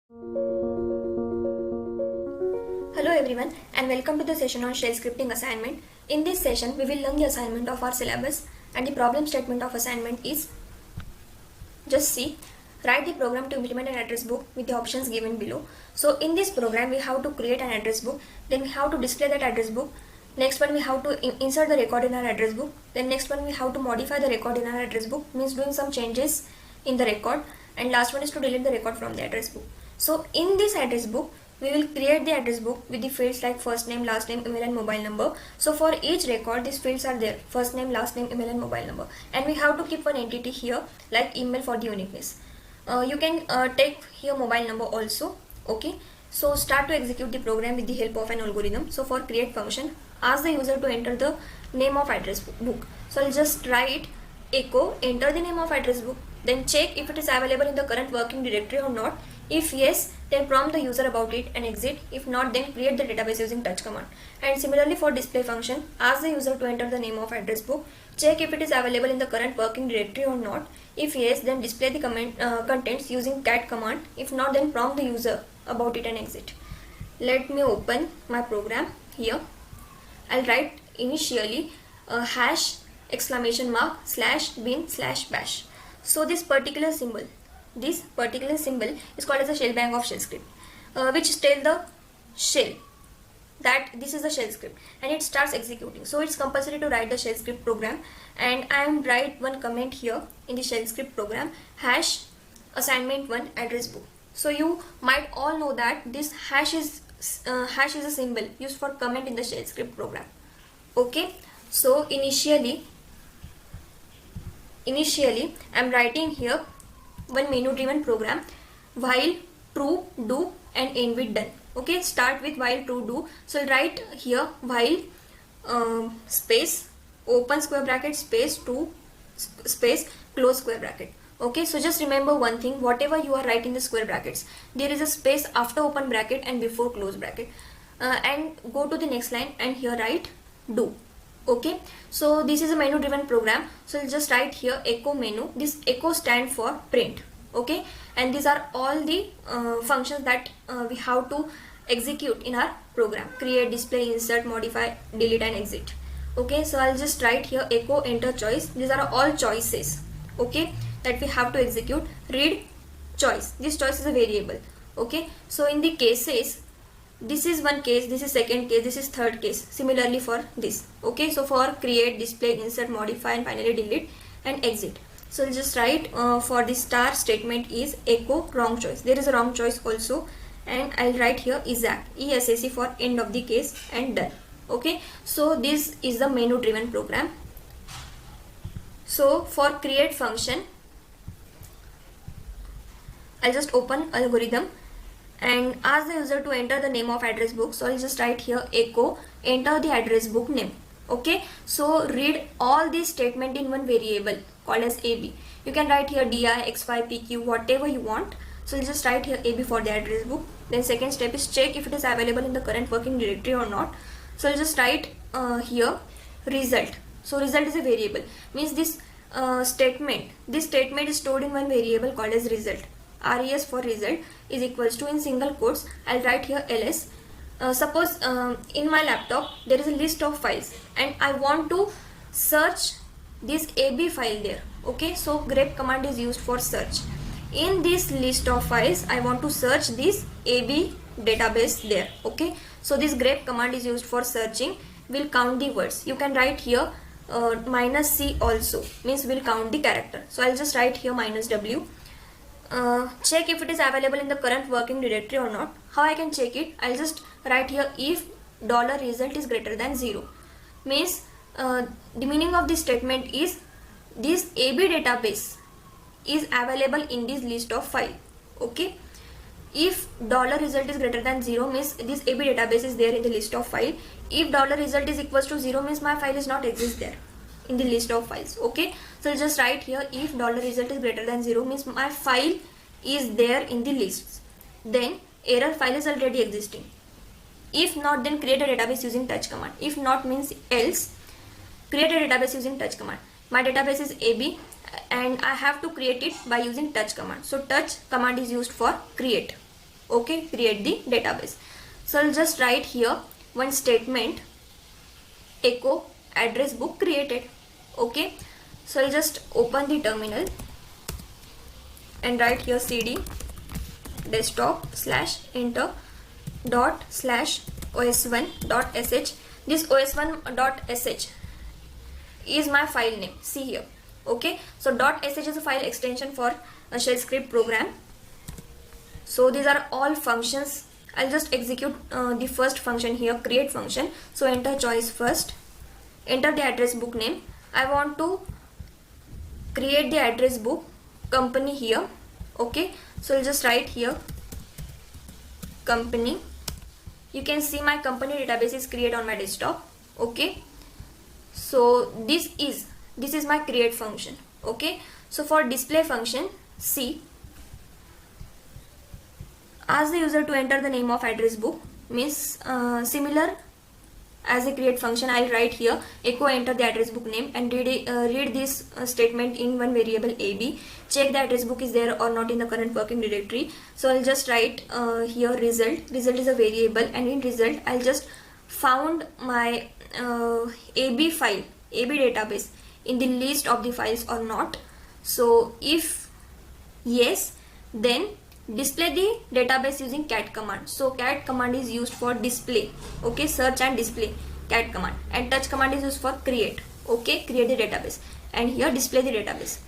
Hello everyone and welcome to the session on shell scripting assignment. In this session we will learn the assignment of our syllabus and the problem statement of assignment is, just see, write the program to implement an address book with the options given below. So in this program we have to create an address book, then we have to display that address book. Next one we have to insert the record in our address book. Then next one we have to modify the record in our address book, means doing some changes in the record, and last one is to delete the record from the address book. So in this address book we will create the address book with the fields like first name, last name, email and mobile number. So for each record these fields are there: first name, last name, email and mobile number. And we have to keep one entity here like email for the uniqueness. You can take here mobile number also. Okay, so start to execute the program with the help of an algorithm. So for create function, ask the user to enter the name of address book. So I'll just write echo enter the name of address book, then check if it is available in the current working directory or not. If yes, then prompt the user about it and exit. If not, then create the database using touch command. And similarly for display function, ask the user to enter the name of address book, check if it is available in the current working directory or not. If yes, then display the contents using cat command. If not, then prompt the user about it and exit. Let me open my program here. I'll write initially hash exclamation mark slash bin slash bash. So this particular symbol is called as a shell bank of shell script, which tells the shell that this is the shell script and it starts executing. So it's compulsory to write the shell script program, and I am write one comment here in the shell script program, hash assignment 1 address book. So you might all know that this hash is a symbol used for comment in the shell script program. Okay, so initially I'm writing here one menu driven program, while true, do and end with done. Okay, start with while true, do. So I'll write here while space open square bracket space true space close square bracket. Okay, so just remember one thing, whatever you are writing the square brackets, there is a space after open bracket and before close bracket. And go to the next line and here write do. Okay, so this is a menu driven program, so I'll just write here echo menu. This echo stand for print. Okay, and these are all the functions that we have to execute in our program: create, display, insert, modify, delete and exit. Okay, so I'll just write here echo enter choice. These are all choices, okay, that we have to execute. Read choice, this choice is a variable. Okay, so in the cases, this is one case, this is second case, this is third case. Similarly for this. Okay, so for create, display, insert, modify and finally delete and exit. So I'll just write for the star statement is echo wrong choice. There is a wrong choice also, and I'll write here ESAC, ESAC for end of the case and done. Okay, so this is the menu driven program. So for create function, I'll just open algorithm and ask the user to enter the name of address book. So I'll just write here echo enter the address book name. Okay, so read all these statement in one variable called as AB. You can write here DI, XY, PQ, whatever you want. So I'll just write here AB for the address book. Then second step is check if it is available in the current working directory or not. So I'll just write here result. So result is a variable, means this statement is stored in one variable called as result. RES for result is equals to, in single quotes, I'll write here LS. Suppose in my laptop there is a list of files and I want to search this AB file there. Okay, so grep command is used for search. In this list of files I want to search this AB database there. Okay, so this grep command is used for searching, will count the words. You can write here -C also, means will count the character. So I'll just write here -W. Check if it is available in the current working directory or not. How I can check it? I'll just write here if $result is greater than 0. Means the meaning of this statement is this AB database is available in this list of file. Okay, if $result is greater than 0 means this AB database is there in the list of file. If $result is equals to 0 means my file is not exist there in the list of files. Okay, so I'll just write here if $result is greater than 0 means my file is there in the lists. Then error file is already existing. If not, then create a database using touch command. If not means else, create a database using touch command. My database is AB and I have to create it by using touch command. So touch command is used for create. Okay, create the database. So I'll just write here one statement, echo address book created. Okay, so I'll just open the terminal and write here cd desktop / enter dot / os1.sh. This os1.sh is my file name, see here. Okay, so .sh is a file extension for a shell script program. So these are all functions. I'll just execute the first function here, create function. So enter choice first, enter the address book name. I want to create the address book company here. Okay, so I'll just write here company. You can see my company database is created on my desktop. Okay, so this is my create function. Okay, so for display function, see, ask the user to enter the name of address book, means similar as a create function. I'll write here echo enter the address book name and read this statement in one variable ab. Check the address book is there or not in the current working directory. So I'll just write here result is a variable, and in result I'll just found my ab file, ab database in the list of the files or not. So if yes, then display the database using cat command. So cat command is used for display. Okay, search and display, cat command, and touch command is used for create. Okay, create the database, and here display the database.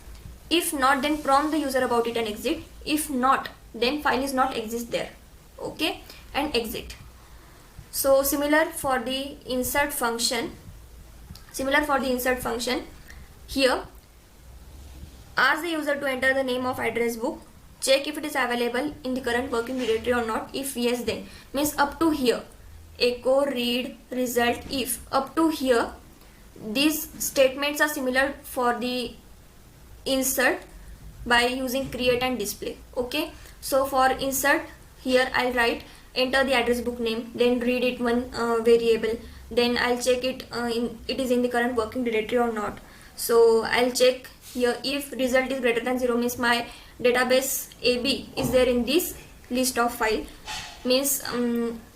If not, then prompt the user about it and exit. If not, then file is not exist there. Okay, and exit. So similar for the insert function. Here ask the user to enter the name of address book. Check if it is available in the current working directory or not. If yes, then means up to here echo read result. If up to here, these statements are similar for the insert by using create and display. Okay, so for insert here I'll write enter the address book name, then read it one variable, then I'll check it it is in the current working directory or not. So I'll check here if result is greater than 0, means my database AB is there in this list of file. Means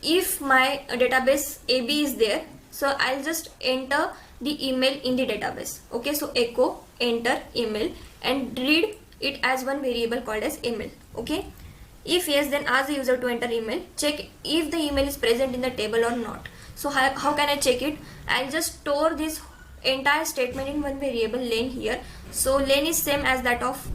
if my database AB is there, so I'll just enter the email in the database. Okay, so echo enter email and read it as one variable called as email. Okay, if yes, then ask the user to enter email. Check if the email is present in the table or not. So how can I check it? I'll just store this entire statement in one variable len here. So len is same as that of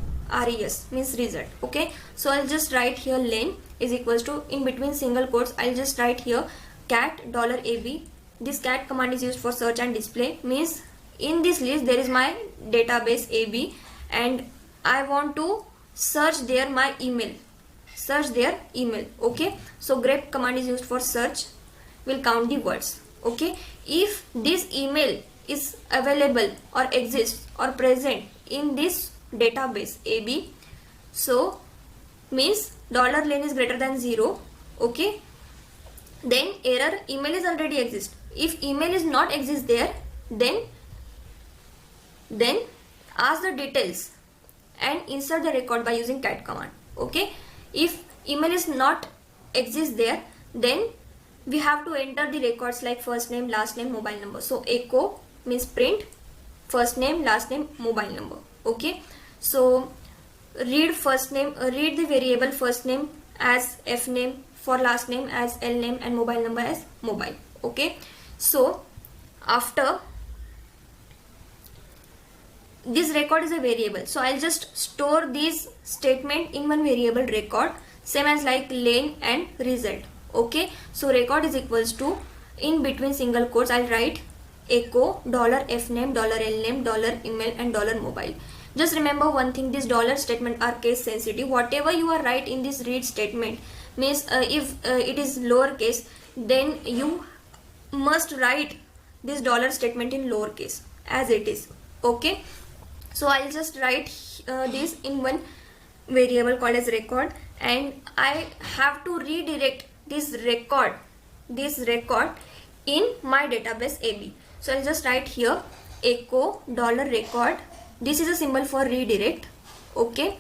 res, means result. Okay, so I'll just write here len is equals to, in between single quotes I'll just write here cat $ab. This cat command is used for search and display, means in this list there is my database AB and I want to search there my email, Okay, so grep command is used for search, will count the words. Okay, if this email is available or exists or present in this database AB, so means $len is greater than 0. Okay, then error email is already exist. If email is not exist there, then ask the details and insert the record by using cat command. Okay, if email is not exist there, then we have to enter the records like first name, last name, mobile number. So echo means print first name, last name, mobile number. Okay, so read first name, read the variable first name as f name, for last name as l name, and mobile number as mobile. Okay, so after this record is a variable, so I'll just store this statement in one variable record, same as like len and result. Okay, so record is equals to, in between single quotes I'll write echo $f name, $l name, $email, and $mobile. Just remember one thing, this dollar statement are case sensitive. Whatever you are write in this read statement, means if it is lowercase, then you must write this dollar statement in lowercase as it is. Okay, so I'll just write this in one variable called as record, and I have to redirect this record in my database AB. So I'll just write here echo $record. This is a symbol for redirect. Okay,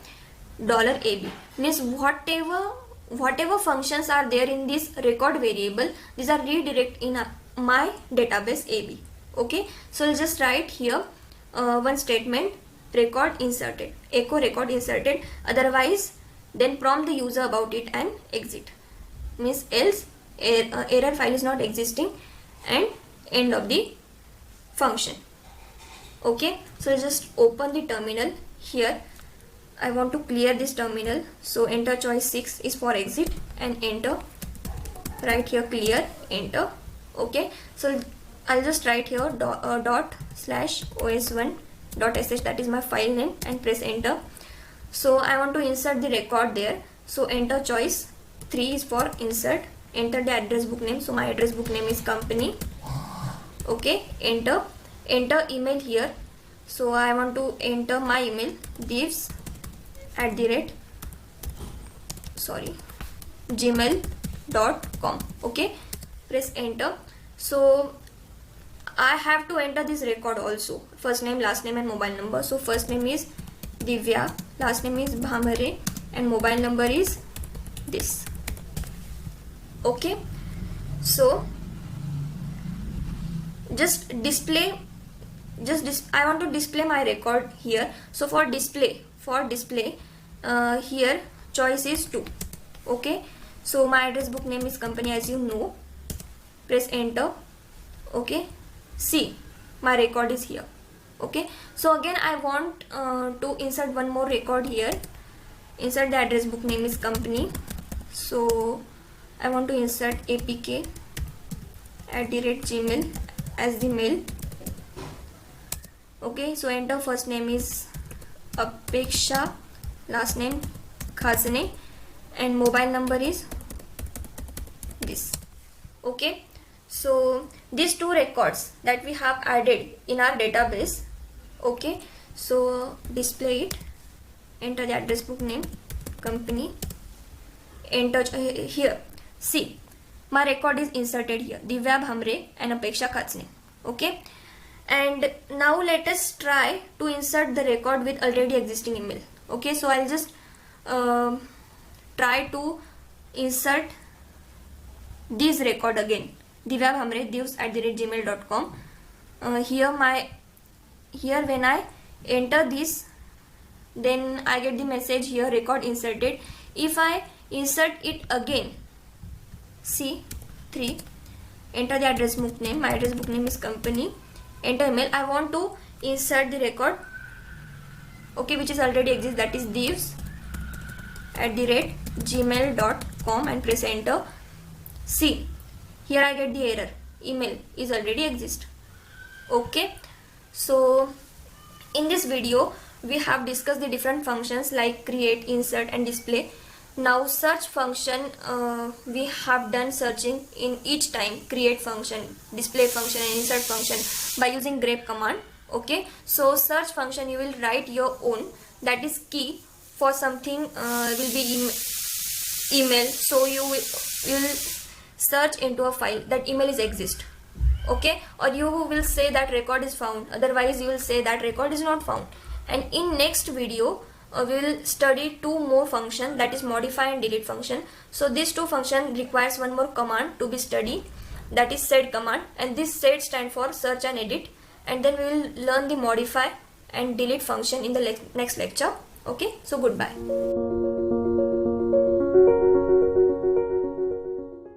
$AB means whatever whatever functions are there in this record variable, these are redirect in my database AB. Okay, so I'll just write here one statement, record inserted, echo record inserted, otherwise then prompt the user about it and exit, means else error file is not existing, and end of the function. Okay, so I'll just open the terminal. Here I want to clear this terminal, so enter choice 6 is for exit and enter, right here clear, enter. Okay, so I'll just write here ./os1.sh, that is my file name, and press enter. So I want to insert the record there, so enter choice 3 is for insert, enter the address book name, so my address book name is company. Okay, enter email here, so I want to enter my email, divs@gmail.com. okay, press enter. So I have to enter this record also, first name, last name and mobile number. So first name is Divya, last name is Bhamare, and mobile number is this. Okay, so I want to display my record here. So for display here choice is 2. Okay, so my address book name is company, as you know. Press enter. Okay, see my record is here. Okay, so again I want to insert one more record here. Insert the address book name is company, so I want to insert apk@gmail as the mail. Okay, so enter, first name is Apeksha, last name Khazane, and mobile number is this. Okay, so these two records that we have added in our database. Okay, so display it, enter the address book name, company, enter here. See, my record is inserted here, Divya Bhamre and Apeksha Khazane. Okay, and now let us try to insert the record with already existing email. Okay, so I'll just try to insert this record again, Divya Bhamre, divs@gmail.com. Here when I enter this, then I get the message here, record inserted. If I insert it again, see 3, enter the address book name, my address book name is company, enter email. I want to insert the record, okay, which is already exists, that is divs@gmail.com, and press enter. See, here I get the error, email is already exist. Okay, so in this video we have discussed the different functions like create, insert and display. Now search function, we have done searching in each time, create function, display function and insert function by using grep command. Okay, so search function you will write your own, that is key for something will be email, so you will search into a file that email is exist. Okay, or you will say that record is found, otherwise you will say that record is not found. And in next video we will study 2 more functions, that is modify and delete function. So these 2 function requires one more command to be studied, that is sed command, and this sed stand for search and edit, and then we will learn the modify and delete function in the next lecture. Okay, so goodbye.